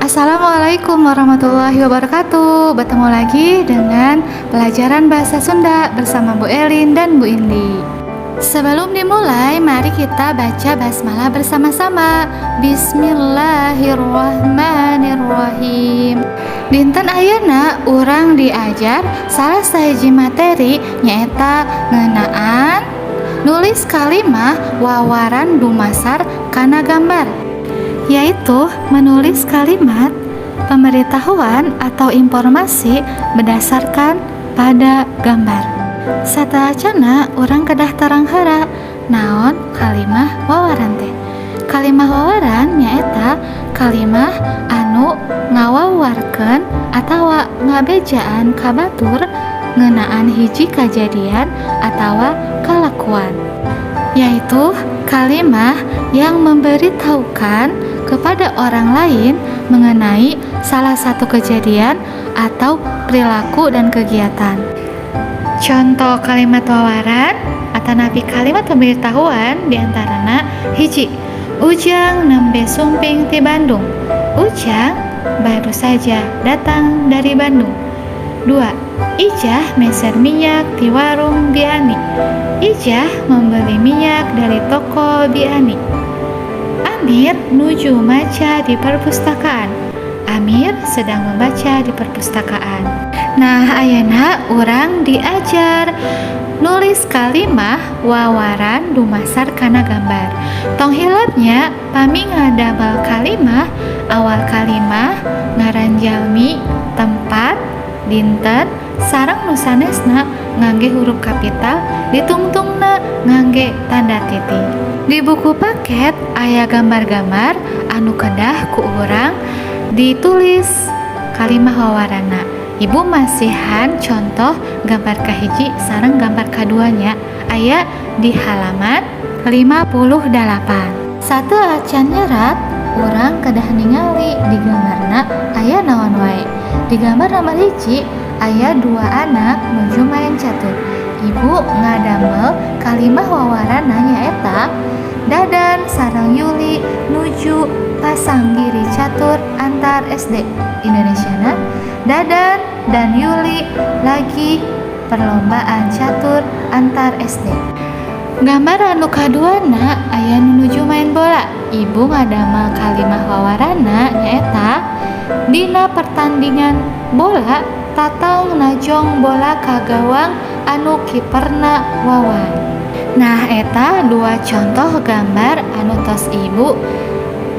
Assalamualaikum warahmatullahi wabarakatuh. Bertemu lagi dengan pelajaran bahasa Sunda bersama Bu Elin dan Bu Indi. Sebelum dimulai, mari kita baca basmalah bersama-sama. Bismillahirrahmanirrahim. Dinten ayeuna urang diajar salah sahiji materi nyaeta ngeunaan nulis kalimah wawaran dumasar kana gambar, yaitu menulis kalimat pemberitahuan atau informasi berdasarkan pada gambar. Satalacana urang kedah tarang heura naon kalimah wawaran teh. Kalimah wawaran nyaeta kalimah anu ngawawarkeun atawa ngabejaan kabatur ngeunaan hiji kajadian atawa kalakuan, yaitu kalimah yang memberitahukan kepada orang lain mengenai salah satu kejadian atau perilaku dan kegiatan. Contoh kalimat wawaran atau napi kalimat pemberitahuan diantarana hiji, Ujang nembe sumping ti Bandung. Ujang baru saja datang dari Bandung. 2. Ijah meser minyak di warung Biani. Ijah membeli minyak dari toko Biani. Amir nuju maca di perpustakaan. Amir sedang membaca di perpustakaan. Nah, ayeuna urang diajar nulis kalimah wawaran dumasar kana gambar. Tong hilapnya pami ngadamel kalimah, awal kalimah ngaran jalmi, tempat, dinten, sareng nu sanesna ngangge huruf kapital, ditungtungna ngangge tanda titik. Di buku paket aya gambar-gambar anu kedah ku urang ditulis kalimah wawarana. Ibu masihan contoh gambar kahiji sareng gambar kaduanya aya di halaman 58. Satu acan nyerat urang kedah ningali di gambarna aya naon wae. Di gambar nomor hiji aya 2 anak nuju main catur. Ibu ngadamel kalimah wawarana nyaeta Dadan sareng Yuli nuju pasang giri catur antar SD. Indonesiana, Dadan dan Yuli lagi perlombaan catur antar SD. Gambar anu kaduana aya nuju main bola. Ibu ngadamel kalimah wawarana nyaeta dina pertandingan bola tatang najong bola ka gawang anu kiperna Wawan. Nah, eta 2 contoh gambar anu tos ibu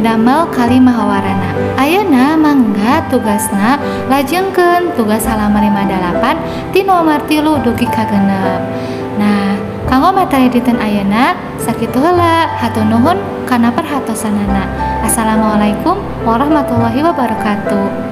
damel kalimah wawarana. Ayeuna mangga tugasna lajengkeun tugas halaman 58 ti nomor 3 dugi ka 6. Nah, kanggo materi dinten ayeuna sakitu heula. Hatur nuhun kana perhatosanana. Assalamualaikum warahmatullahi wabarakatuh.